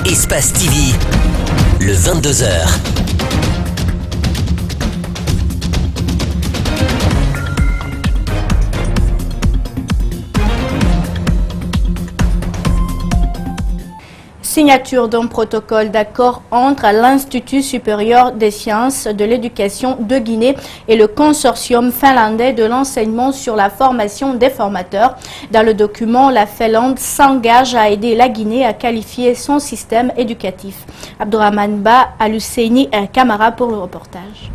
Espace TV, le 22h. Signature d'un protocole d'accord entre l'Institut supérieur des sciences de l'éducation de Guinée et le consortium finlandais de l'enseignement sur la formation des formateurs. Dans le document, la Finlande s'engage à aider la Guinée à qualifier son système éducatif. Abdourahmane Ba, Alusseini et Camara pour le reportage.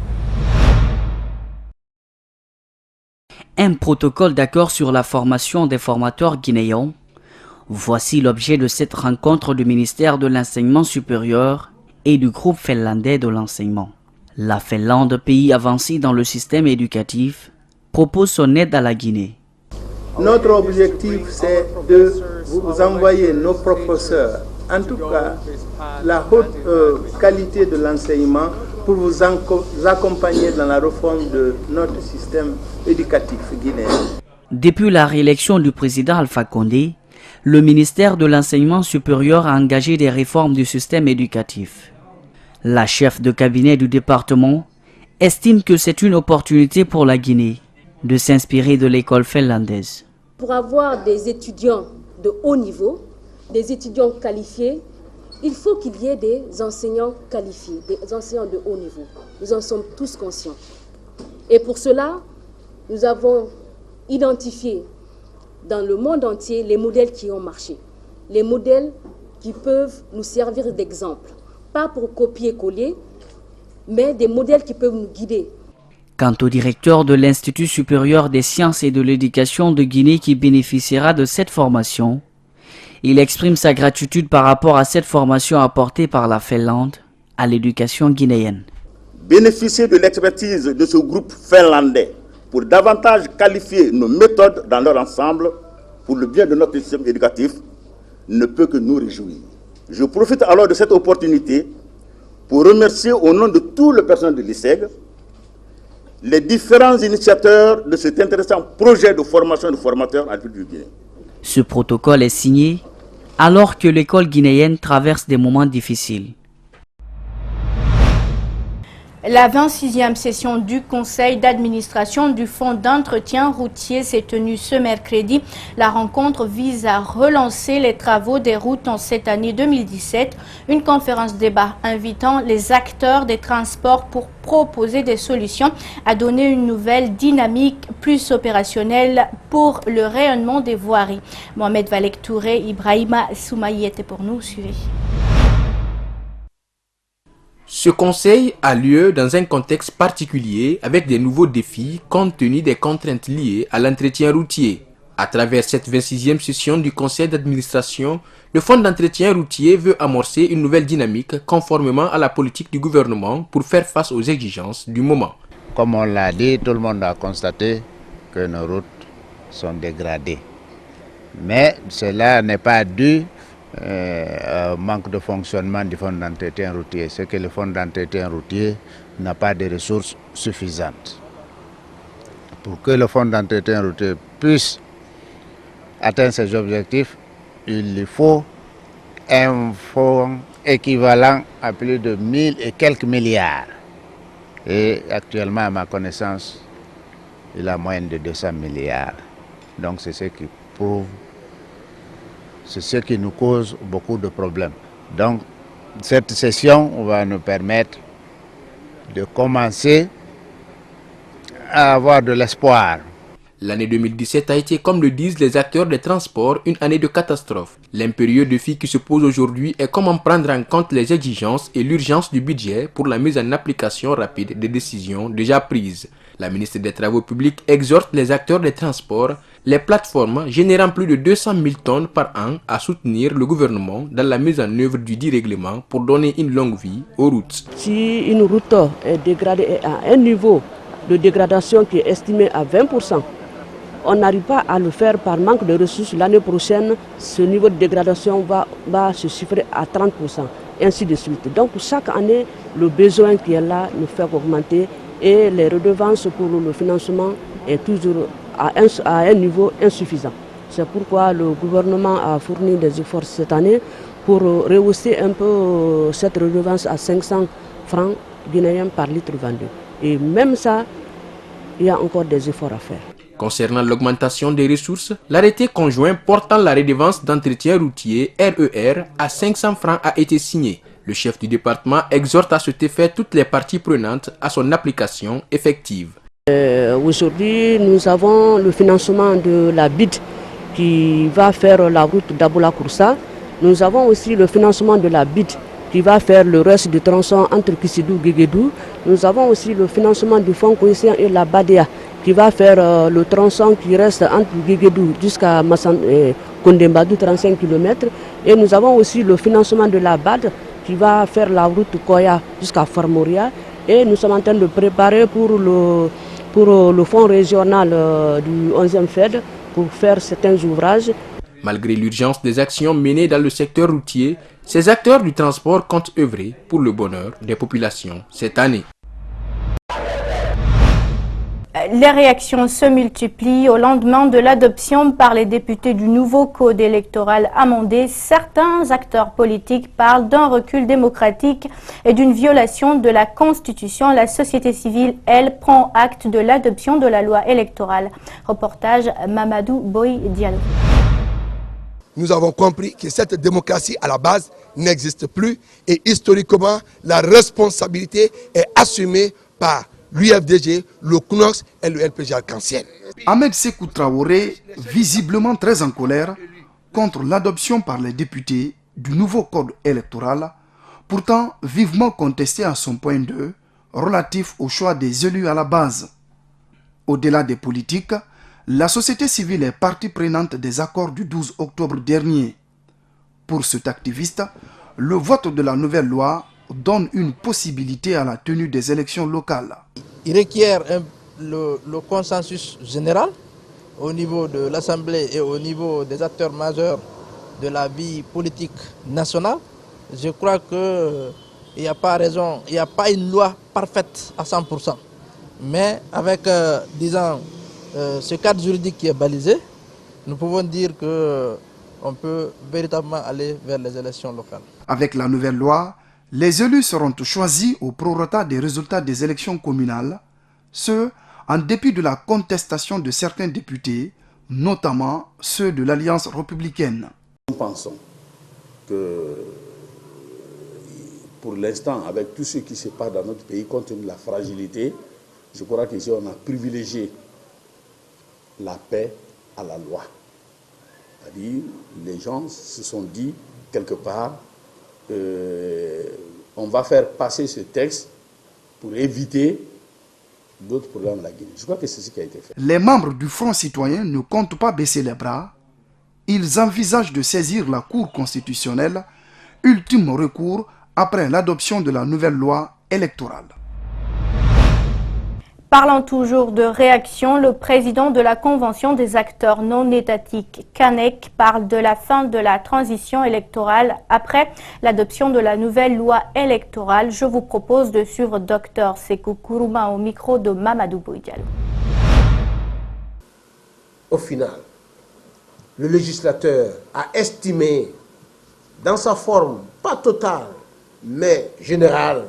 Un protocole d'accord sur la formation des formateurs guinéens. Voici l'objet de cette rencontre du ministère de l'Enseignement supérieur et du groupe finlandais de l'enseignement. La Finlande, pays avancé dans le système éducatif, propose son aide à la Guinée. Notre objectif, c'est de vous envoyer nos professeurs, en tout cas la haute qualité de l'enseignement, pour vous accompagner dans la réforme de notre système éducatif guinéen. Depuis la réélection du président Alpha Condé, le ministère de l'Enseignement supérieur a engagé des réformes du système éducatif. La chef de cabinet du département estime que c'est une opportunité pour la Guinée de s'inspirer de l'école finlandaise. Pour avoir des étudiants de haut niveau, des étudiants qualifiés, il faut qu'il y ait des enseignants qualifiés, des enseignants de haut niveau. Nous en sommes tous conscients. Et pour cela, nous avons identifié dans le monde entier les modèles qui ont marché, les modèles qui peuvent nous servir d'exemple, pas pour copier-coller, mais des modèles qui peuvent nous guider. Quant au directeur de l'Institut supérieur des sciences et de l'éducation de Guinée qui bénéficiera de cette formation, il exprime sa gratitude par rapport à cette formation apportée par la Finlande à l'éducation guinéenne. Bénéficier de l'expertise de ce groupe finlandais pour davantage qualifier nos méthodes dans leur ensemble pour le bien de notre système éducatif ne peut que nous réjouir. Je profite alors de cette opportunité pour remercier au nom de tout le personnel de l'ISEG les différents initiateurs de cet intéressant projet de formation de formateurs en République du Guinée. Ce protocole est signé alors que l'école guinéenne traverse des moments difficiles. La 26e session du conseil d'administration du fonds d'entretien routier s'est tenue ce mercredi. La rencontre vise à relancer les travaux des routes en cette année 2017. Une conférence débat invitant les acteurs des transports pour proposer des solutions à donner une nouvelle dynamique plus opérationnelle pour le rayonnement des voiries. Mohamed Valek Touré, Ibrahima Soumaï étaient pour nous. Suivez. Ce conseil a lieu dans un contexte particulier avec des nouveaux défis compte tenu des contraintes liées à l'entretien routier. À travers cette 26e session du conseil d'administration, le fonds d'entretien routier veut amorcer une nouvelle dynamique conformément à la politique du gouvernement pour faire face aux exigences du moment. Comme on l'a dit, tout le monde a constaté que nos routes sont dégradées. Mais cela n'est pas dû manque de fonctionnement du fonds d'entretien routier. C'est que le fonds d'entretien routier n'a pas de ressources suffisantes. Pour que le fonds d'entretien routier puisse atteindre ses objectifs, il lui faut un fonds équivalent à plus de 1000 et quelques milliards. Et actuellement, à ma connaissance, il a moins de 200 milliards. Donc c'est ce qui prouve. C'est ce qui nous cause beaucoup de problèmes. Donc, cette session va nous permettre de commencer à avoir de l'espoir. L'année 2017 a été, comme le disent les acteurs des transports, une année de catastrophe. L'impérieux défi qui se pose aujourd'hui est comment prendre en compte les exigences et l'urgence du budget pour la mise en application rapide des décisions déjà prises. La ministre des Travaux publics exhorte les acteurs des transports, les plateformes générant plus de 200 000 tonnes par an à soutenir le gouvernement dans la mise en œuvre du dit règlement pour donner une longue vie aux routes. Si une route est dégradée à un niveau de dégradation qui est estimé à 20%, on n'arrive pas à le faire par manque de ressources. L'année prochaine, ce niveau de dégradation va se chiffrer à 30%, et ainsi de suite. Donc chaque année, le besoin qui est là nous fait augmenter et les redevances pour le financement est toujours à un niveau insuffisant. C'est pourquoi le gouvernement a fourni des efforts cette année pour rehausser un peu cette redevance à 500 francs guinéens par litre vendu. Et même ça, il y a encore des efforts à faire. Concernant l'augmentation des ressources, l'arrêté conjoint portant la redevance d'entretien routier RER à 500 francs a été signé. Le chef du département exhorte à cet effet toutes les parties prenantes à son application effective. Aujourd'hui, nous avons le financement de la BID qui va faire la route d'Aboula-Koursa. Nous avons aussi le financement de la BID qui va faire le reste du tronçon entre Kissidou et Guéguédou. Nous avons aussi le financement du fonds cohésion et la Badea qui va faire le tronçon qui reste entre Guéguédou jusqu'à Kondembadou, 35 km. Et nous avons aussi le financement de la BAD qui va faire la route Koya jusqu'à Farmoria. Et nous sommes en train de préparer pour le fonds régional du 11e FED pour faire certains ouvrages. Malgré l'urgence des actions menées dans le secteur routier, ces acteurs du transport comptent œuvrer pour le bonheur des populations cette année. Les réactions se multiplient au lendemain de l'adoption par les députés du nouveau code électoral amendé. Certains acteurs politiques parlent d'un recul démocratique et d'une violation de la Constitution. La société civile, elle, prend acte de l'adoption de la loi électorale. Reportage Mamadou Boy Diallo. Nous avons compris que cette démocratie à la base n'existe plus et historiquement la responsabilité est assumée par l'UFDG, le CNOX et le LPG Arc-en-Ciel. Ahmed Sékou Traoré, visiblement très en colère contre l'adoption par les députés du nouveau code électoral, pourtant vivement contesté à son point 2, relatif au choix des élus à la base. Au-delà des politiques, la société civile est partie prenante des accords du 12 octobre dernier. Pour cet activiste, le vote de la nouvelle loi donne une possibilité à la tenue des élections locales. Il requiert le consensus général au niveau de l'Assemblée et au niveau des acteurs majeurs de la vie politique nationale. Je crois qu'il n'y a pas raison, il n'y a pas une loi parfaite à 100%. Mais avec, ce cadre juridique qui est balisé, nous pouvons dire qu'on peut véritablement aller vers les élections locales. Avec la nouvelle loi, les élus seront choisis au prorata des résultats des élections communales, ce en dépit de la contestation de certains députés, notamment ceux de l'Alliance républicaine. Nous pensons que pour l'instant, avec tout ce qui se passe dans notre pays, compte tenu de la fragilité, je crois qu'ici on a privilégié la paix à la loi. C'est-à-dire, les gens se sont dit, quelque part, on va faire passer ce texte pour éviter d'autres problèmes de la Guinée. Je crois que c'est ce qui a été fait. Les membres du Front citoyen ne comptent pas baisser les bras. Ils envisagent de saisir la Cour constitutionnelle, ultime recours après l'adoption de la nouvelle loi électorale. Parlant toujours de réaction, le président de la Convention des acteurs non étatiques, CANEC, parle de la fin de la transition électorale après l'adoption de la nouvelle loi électorale. Je vous propose de suivre Dr Sékou Kourouma au micro de Mamadou Boy-Diallo. Au final, le législateur a estimé, dans sa forme pas totale, mais générale,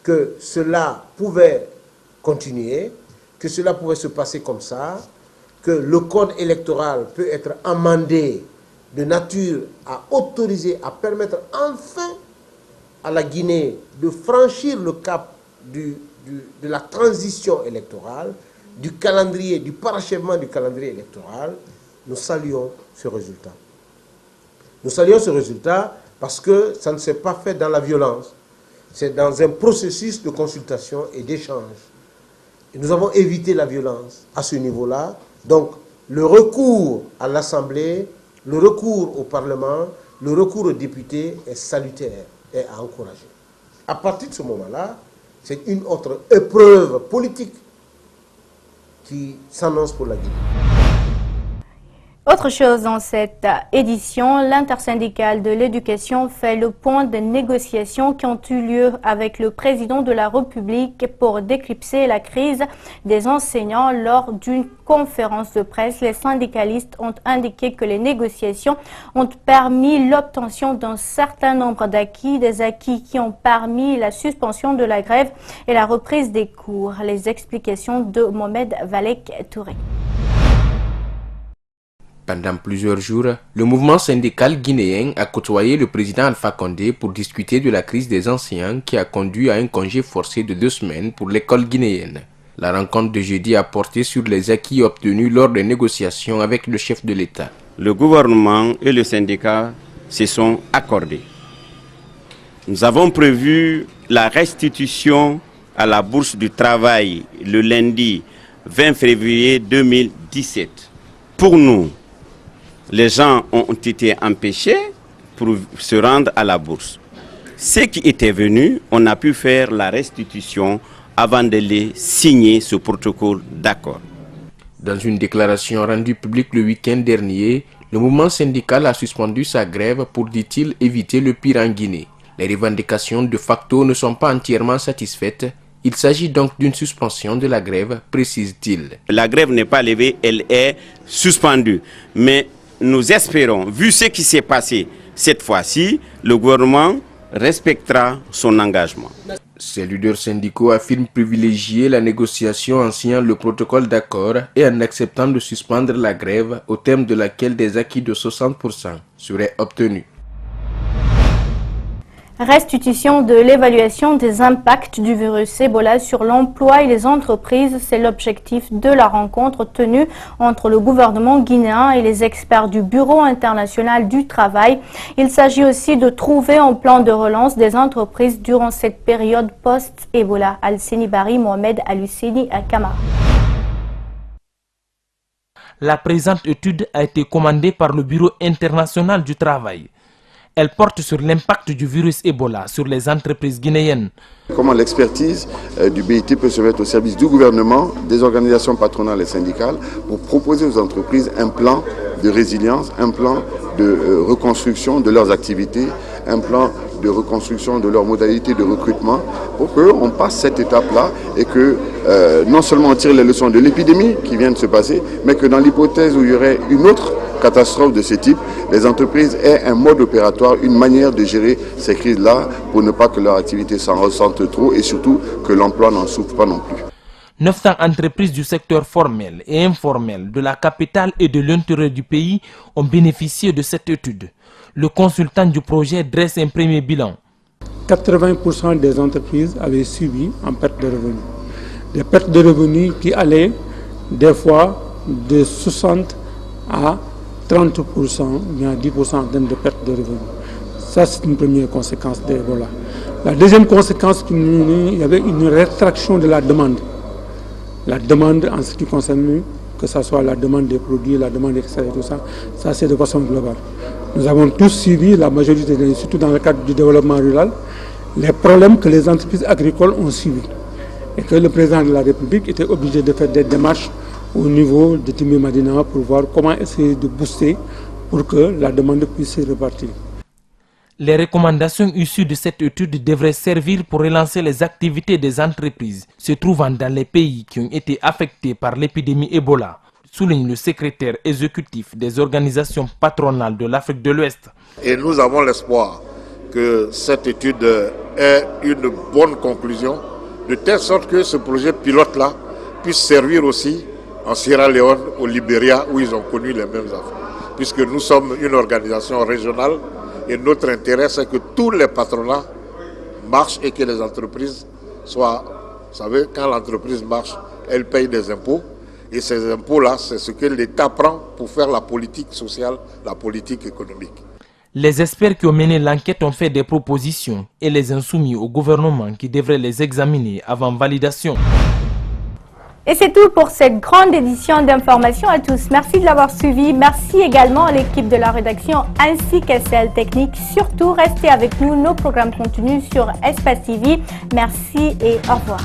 que cela pouvait continuer, que cela pouvait se passer comme ça, que le code électoral peut être amendé de nature à autoriser, à permettre enfin à la Guinée de franchir le cap de la transition électorale, du calendrier, du parachèvement du calendrier électoral. Nous saluons ce résultat. Nous saluons ce résultat parce que ça ne s'est pas fait dans la violence, c'est dans un processus de consultation et d'échange. Et nous avons évité la violence à ce niveau-là. Donc, le recours à l'Assemblée, le recours au Parlement, le recours aux députés est salutaire et à encourager. À partir de ce moment-là, c'est une autre épreuve politique qui s'annonce pour la Guinée. Autre chose dans cette édition, l'intersyndicale de l'éducation fait le point des négociations qui ont eu lieu avec le président de la République pour décrypter la crise des enseignants. Lors d'une conférence de presse, les syndicalistes ont indiqué que les négociations ont permis l'obtention d'un certain nombre d'acquis, des acquis qui ont permis la suspension de la grève et la reprise des cours. Les explications de Mohamed Valek Touré. Pendant plusieurs jours, le mouvement syndical guinéen a côtoyé le président Alpha Condé pour discuter de la crise des enseignants qui a conduit à un congé forcé de 2 semaines pour l'école guinéenne. La rencontre de jeudi a porté sur les acquis obtenus lors des négociations avec le chef de l'État. Le gouvernement et le syndicat se sont accordés. Nous avons prévu la restitution à la bourse du travail le lundi 20 février 2017. Pour nous, les gens ont été empêchés pour se rendre à la bourse. Ceux qui étaient venus, on a pu faire la restitution avant de les signer ce protocole d'accord. Dans une déclaration rendue publique le week-end dernier, le mouvement syndical a suspendu sa grève pour, dit-il, éviter le pire en Guinée. Les revendications de facto ne sont pas entièrement satisfaites. Il s'agit donc d'une suspension de la grève, précise-t-il. La grève n'est pas levée, elle est suspendue. Mais nous espérons, vu ce qui s'est passé cette fois-ci, le gouvernement respectera son engagement. Ces leaders syndicaux affirment privilégier la négociation en signant le protocole d'accord et en acceptant de suspendre la grève au terme de laquelle des acquis de 60% seraient obtenus. Restitution de l'évaluation des impacts du virus Ebola sur l'emploi et les entreprises, c'est l'objectif de la rencontre tenue entre le gouvernement guinéen et les experts du Bureau international du travail. Il s'agit aussi de trouver un plan de relance des entreprises durant cette période post-Ebola. Al-Seni Bari, Mohamed Al-Husseini Kamara. La présente étude a été commandée par le Bureau international du travail. Elle porte sur l'impact du virus Ebola sur les entreprises guinéennes. Comment l'expertise du BIT peut se mettre au service du gouvernement, des organisations patronales et syndicales pour proposer aux entreprises un plan de résilience, un plan de reconstruction de leurs activités, un plan de reconstruction de leurs modalités de recrutement pour qu'on passe cette étape-là et que non seulement on tire les leçons de l'épidémie qui vient de se passer, mais que dans l'hypothèse où il y aurait une autre catastrophe de ce type, les entreprises aient un mode opératoire, une manière de gérer ces crises-là pour ne pas que leur activité s'en ressente trop et surtout que l'emploi n'en souffre pas non plus. 900 entreprises du secteur formel et informel de la capitale et de l'intérieur du pays ont bénéficié de cette étude. Le consultant du projet dresse un premier bilan. 80% des entreprises avaient subi en perte de revenus. Des pertes de revenus qui allaient des fois de 60 à 30%, bien 10% de perte de revenus. Ça, c'est une première conséquence de Ebola. La deuxième conséquence, il y avait une rétraction de la demande. La demande en ce qui concerne, que ce soit la demande des produits, la demande extérieure, tout ça, ça c'est de façon globale. Nous avons tous suivi, la majorité, surtout dans le cadre du développement rural, les problèmes que les entreprises agricoles ont suivis. Et que le président de la République était obligé de faire des démarches au niveau de Timé Madina pour voir comment essayer de booster pour que la demande puisse se repartir. Les recommandations issues de cette étude devraient servir pour relancer les activités des entreprises se trouvant dans les pays qui ont été affectés par l'épidémie Ebola, souligne le secrétaire exécutif des organisations patronales de l'Afrique de l'Ouest. Et nous avons l'espoir que cette étude ait une bonne conclusion, de telle sorte que ce projet pilote-là puisse servir aussi en Sierra Leone, au Libéria, où ils ont connu les mêmes affaires. Puisque nous sommes une organisation régionale et notre intérêt, c'est que tous les patronats marchent et que les entreprises soient... Vous savez, quand l'entreprise marche, elle paye des impôts. Et ces impôts-là, c'est ce que l'État prend pour faire la politique sociale, la politique économique. Les experts qui ont mené l'enquête ont fait des propositions et les ont soumis au gouvernement qui devrait les examiner avant validation. Et c'est tout pour cette grande édition d'information à tous. Merci de l'avoir suivi. Merci également à l'équipe de la rédaction ainsi qu'à celle technique. Surtout, restez avec nous. Nos programmes continuent sur Espace TV. Merci et au revoir.